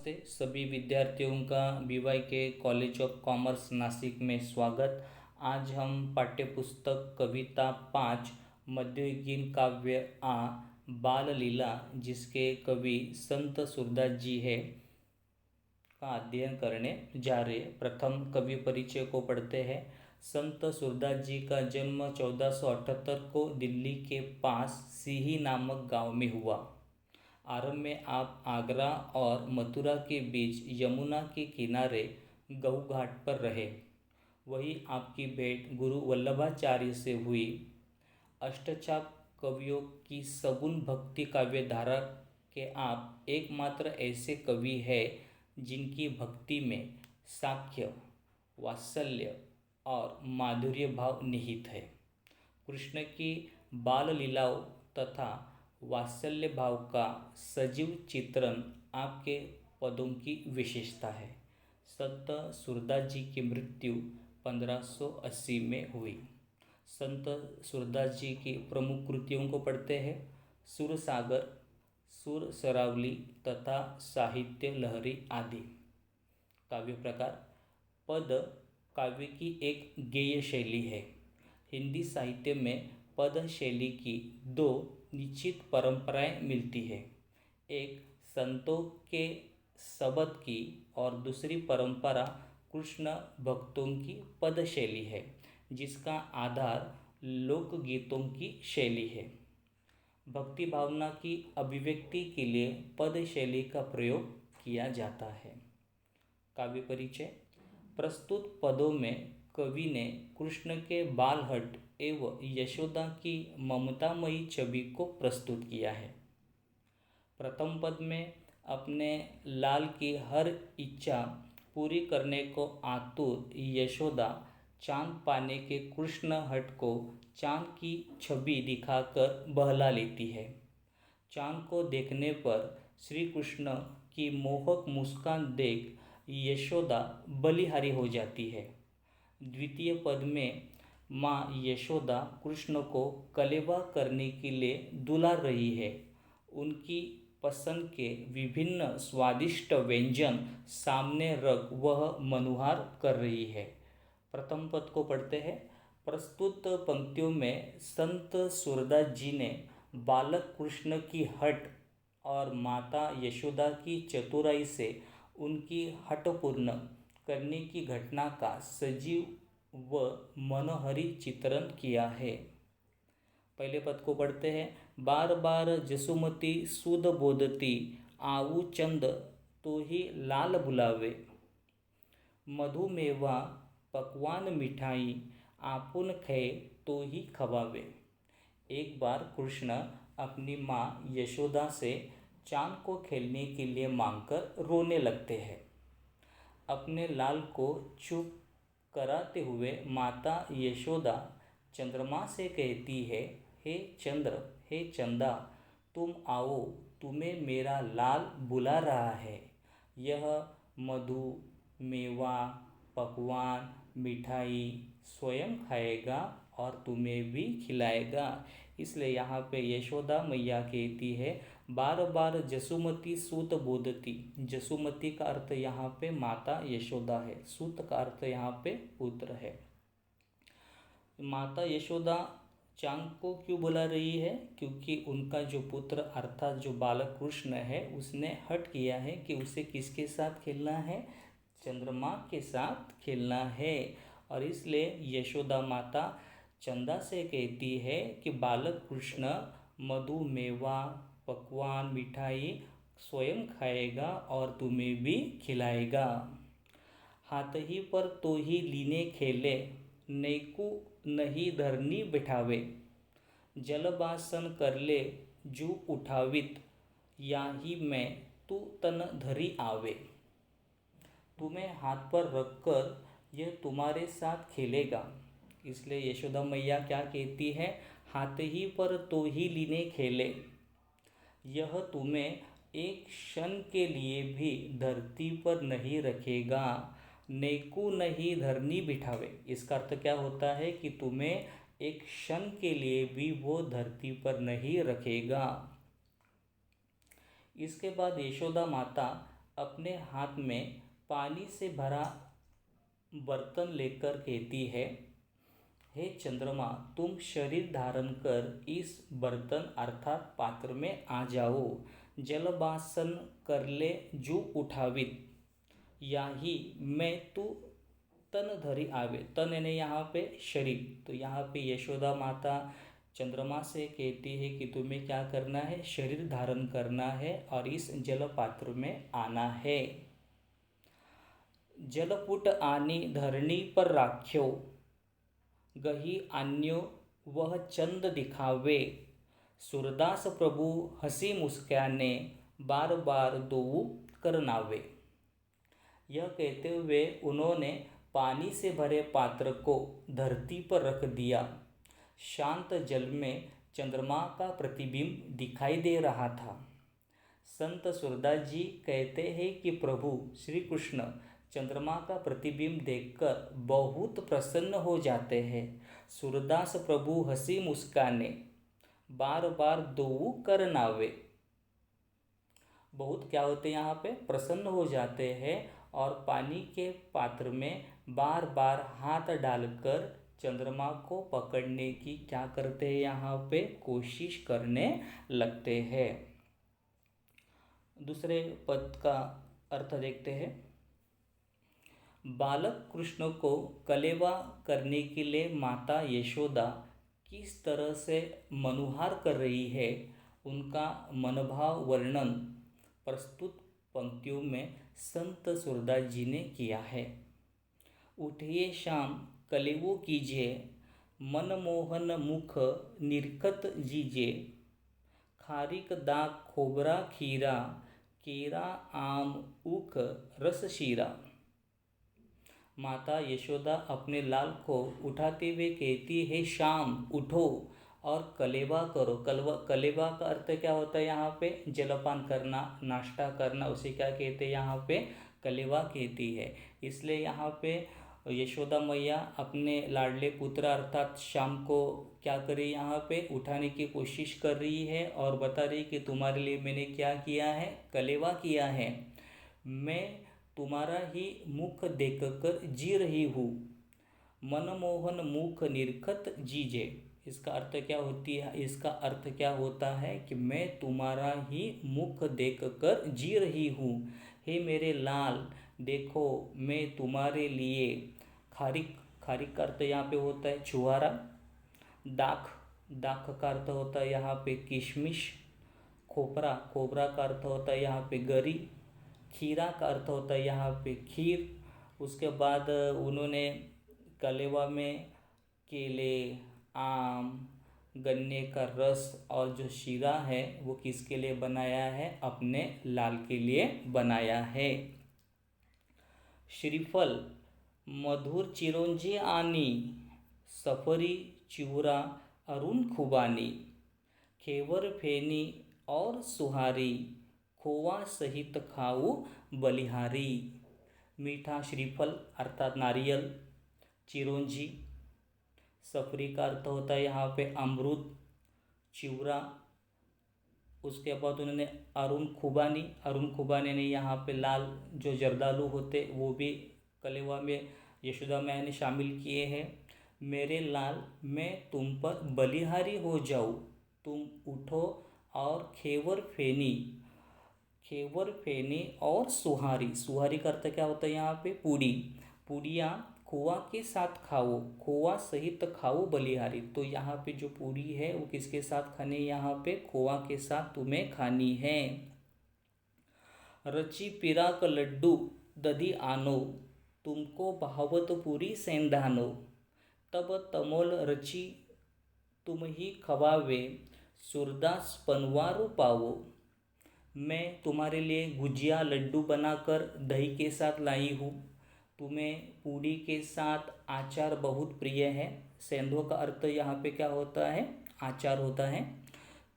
नमस्ते सभी विद्यार्थियों का BY के कॉलेज ऑफ कॉमर्स नासिक में स्वागत। आज हम पाठ्यपुस्तक कविता 5 मध्ययुगीन काव्य आ बाल लीला, जिसके कवि संत सूरदास जी है, का अध्ययन करने जा रहे हैं। प्रथम कवि परिचय को पढ़ते हैं। संत सूरदास जी का जन्म 1478 को दिल्ली के पास सीही नामक गांव में हुआ। आरंभ में आप आगरा और मथुरा के बीच यमुना के किनारे गऊ घाट पर रहे। वही आपकी भेंट गुरु वल्लभाचार्य से हुई। अष्टचाप कवियों की सगुण भक्ति काव्य धारा के आप एकमात्र ऐसे कवि हैं जिनकी भक्ति में साख्य, वात्सल्य और माधुर्य भाव निहित है। कृष्ण की बाल लीलाओं तथा वात्सल्य भाव का सजीव चित्रण आपके पदों की विशेषता है। संत सूरदास जी की मृत्यु 1580 में हुई। संत सूरदास जी की प्रमुख कृतियों को पढ़ते हैं। सुरसागर, सुर सरावली तथा साहित्य लहरी आदि। काव्य प्रकार। पद काव्य की एक गेय शैली है। हिंदी साहित्य में पद शैली की दो निश्चित परंपराएं मिलती है। एक संतों के शब्द की और दूसरी परंपरा कृष्ण भक्तों की पद शैली है, जिसका आधार लोकगीतों की शैली है। भक्ति भावना की अभिव्यक्ति के लिए पद शैली का प्रयोग किया जाता है। काव्य परिचय। प्रस्तुत पदों में कवि ने कृष्ण के बालहट एवं यशोदा की ममतामयी छवि को प्रस्तुत किया है। प्रथम पद में अपने लाल की हर इच्छा पूरी करने को आतुर यशोदा चांद पाने के कृष्ण हट को चांद की छवि दिखाकर बहला लेती है। चांद को देखने पर श्री कृष्ण की मोहक मुस्कान देख यशोदा बलिहारी हो जाती है। द्वितीय पद में माँ यशोदा कृष्ण को कलेवा करने के लिए दुलार रही है। उनकी पसंद के विभिन्न स्वादिष्ट व्यंजन सामने रख वह मनुहार कर रही है। प्रथम पद को पढ़ते हैं। प्रस्तुत पंक्तियों में संत सूरदास जी ने बालक कृष्ण की हट और माता यशोदा की चतुराई से उनकी हट पूर्ण करने की घटना का सजीव व मनोहरी चित्रण किया है। पहले पद को पढ़ते हैं। बार बार जसुमती सुध बोधती, आऊ चंद तो ही लाल बुलावे। मधुमेवा पकवान मिठाई, आपुन खे तो ही खवावे। एक बार कृष्ण अपनी माँ यशोदा से चांद को खेलने के लिए मांगकर रोने लगते हैं। अपने लाल को चुप कराते हुए माता यशोदा चंद्रमा से कहती है, हे चंद्र, हे चंदा, तुम आओ, तुम्हें मेरा लाल बुला रहा है। यह मधु, मेवा, पकवान, मिठाई स्वयं खाएगा और तुम्हें भी खिलाएगा। इसलिए यहाँ पे यशोदा मैया कहती है, बार बार जसुमती सूत बोधती। जसुमती का अर्थ यहाँ पे माता यशोदा है। सूत का अर्थ यहाँ पे पुत्र है। माता यशोदा चांद को क्यों बुला रही है? क्योंकि उनका जो पुत्र अर्थात जो बालक कृष्ण है, उसने हट किया है कि उसे किसके साथ खेलना है? चंद्रमा के साथ खेलना है। और इसलिए यशोदा माता चंदा से कहती है कि बालक कृष्ण मधु, मेवा, पकवान, मिठाई स्वयं खाएगा और तुम्हें भी खिलाएगा। हाथ ही पर तो ही लीने खेले, नैकु नहीं धरनी बिठावे। जलबासन कर ले जू उठावित, याही में तू तन धरी आवे। तुम्हें हाथ पर रखकर यह तुम्हारे साथ खेलेगा। इसलिए यशोदा मैया क्या कहती है? हाथ ही पर तो ही लीने खेले, यह तुम्हें एक क्षण के लिए भी धरती पर नहीं रखेगा। नेकू नहीं धरनी बिठावे। इसका अर्थ क्या होता है कि तुम्हें एक क्षण के लिए भी वो धरती पर नहीं रखेगा। इसके बाद यशोदा माता अपने हाथ में पानी से भरा बर्तन लेकर कहती है, हे चंद्रमा, तुम शरीर धारण कर इस बर्तन अर्थात पात्र में आ जाओ। जलबासन कर ले जो उठावित, याही मैं तू तन धरी आवे। तन यानी यहाँ पे शरीर। तो यहाँ पे यशोदा माता चंद्रमा से कहती है कि तुम्हें क्या करना है, शरीर धारण करना है और इस जल पात्र में आना है। जलपुट आनी धरणी पर राख्यो, गही आन्यो वह चंद दिखावे। सूरदास प्रभु हंसी मुस्काने, बार बार दोऊ करनावे। यह कहते हुए उन्होंने पानी से भरे पात्र को धरती पर रख दिया। शांत जल में चंद्रमा का प्रतिबिंब दिखाई दे रहा था। संत सूरदास जी कहते हैं कि प्रभु श्री कृष्ण चंद्रमा का प्रतिबिंब देखकर बहुत प्रसन्न हो जाते हैं। सूरदास प्रभु हंसी मुस्काने, बार बार दोऊ करनावे। बहुत क्या होते यहाँ पे प्रसन्न हो जाते हैं और पानी के पात्र में बार बार हाथ डालकर चंद्रमा को पकड़ने की क्या करते हैं, यहाँ पे कोशिश करने लगते हैं। दूसरे पद का अर्थ देखते हैं। बालक कृष्ण को कलेवा करने के लिए माता यशोदा किस तरह से मनुहार कर रही है, उनका मनोभाव वर्णन प्रस्तुत पंक्तियों में संत सूरदास जी ने किया है। उठिए शाम कलेवो कीजिए, मनमोहन मुख निरखत जीजे। खारिक दाग खोबरा खीरा, केरा आम ऊख रस शीरा। माता यशोदा अपने लाल को उठाते हुए कहती है, शाम उठो और कलेवा करो। कलेवा का अर्थ क्या होता है, यहाँ पे जलपान करना, नाश्ता करना, उसे क्या कहते हैं, यहाँ पे कलेवा कहती है। इसलिए यहाँ पे यशोदा मैया अपने लाडले पुत्र अर्थात श्याम को क्या करे, यहाँ पे उठाने की कोशिश कर रही है और बता रही कि तुम्हारे लिए मैंने क्या किया है, कलेवा किया है। मैं तुम्हारा ही मुख देखकर जी रही हूँ। मनमोहन मुख निरखत जीजे। इसका अर्थ क्या होती है, इसका अर्थ क्या होता है कि मैं तुम्हारा ही मुख देखकर जी रही हूँ। हे मेरे लाल, देखो मैं तुम्हारे लिए। खारिक, खारिक का अर्थ यहाँ पे होता है छुहारा। दाख, दाख का अर्थ होता है यहाँ पे किशमिश। खोपरा, खोपरा का अर्थ होता है यहाँ पे गरी। खीरा का अर्थ होता है यहाँ पे खीर। उसके बाद उन्होंने कलेवा में केले, आम, गन्ने का रस और जो शीरा है वो किसके लिए बनाया है, अपने लाल के लिए बनाया है। श्रीफल मधुर चिरौंजी आनी, सफरी चिवरा अरुण खुबानी। खेवर फेनी और सुहारी, खोवा सहित खाऊ बलिहारी। मीठा श्रीफल अर्थात नारियल, चिरौंजी, सफरी का अर्थ होता है यहाँ पे अमरूद, चिवरा, उसके बाद उन्होंने अरुण खुबानी, अरुण खुबानी ने यहाँ पे लाल जो जर्दालू होते वो भी कलेवा में यशोदा मैया ने शामिल किए हैं। मेरे लाल, मैं तुम पर बलिहारी हो जाऊँ, तुम उठो और खेवर फेनी, खेवर फेनी और सुहारी। सुहारी का अर्थ क्या होता है यहाँ पे पूड़ी, पूड़ियाँ खोआ के साथ खाओ, खोआ सहित खाओ बलिहारी। तो यहाँ पे जो पूड़ी है वो किसके साथ खानी है, यहाँ पे खोआ के साथ तुम्हें खानी है। रची पिराक लड्डू दधी आनो, तुमको भावत पूरी सेंधानो। तब तमोल रची तुम ही खवावे, सूरदास पनवारू पावो। मैं तुम्हारे लिए गुजिया लड्डू बनाकर दही के साथ लाई हूँ। तुम्हें पूड़ी के साथ आचार बहुत प्रिय है। सेंधो का अर्थ यहाँ पे क्या होता है, आचार होता है।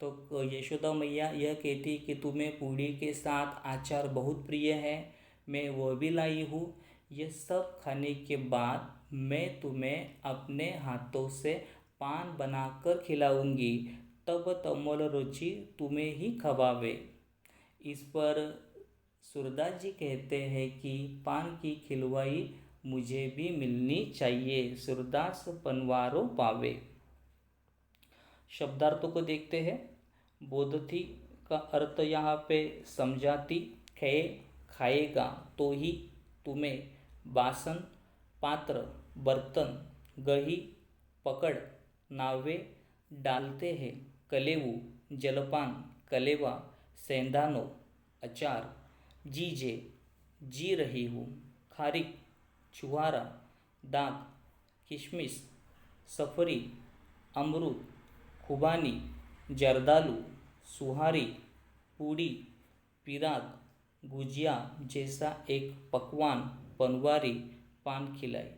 तो यशोदा मैया यह कहती कि तुम्हें पूड़ी के साथ आचार बहुत प्रिय है, मैं वह भी लाई हूँ। ये सब खाने के बाद मैं तुम्हें अपने हाथों से पान बनाकर खिलाऊंगी, तब तमोल रुचि तुम्हें ही खवावे। इस पर सूरदास जी कहते हैं कि पान की खिलवाई मुझे भी मिलनी चाहिए, सूरदास पनवारो पावे। शब्दार्थों को देखते हैं। बोधती का अर्थ यहाँ पे समझाती, खे खाएगा तो ही तुम्हें, बासन पात्र बर्तन, गही पकड़, नावे डालते हैं, कलेऊ जलपान, कलेवा सेंधानो अचार, जीजे जी रही हूँ, खारिक छुहारा, दांत किशमिश, सफरी अमरूद, खुबानी जर्दालू, सुहारी पूड़ी, पिराग गुजिया जैसा एक पकवान, पनवारी पान खिलाई।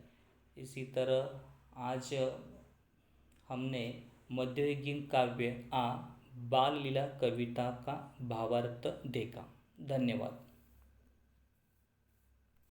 इसी तरह आज हमने मध्ययुगीन काव्य आ बाल लीला कविता का भावार्थ देखा। धन्यवाद।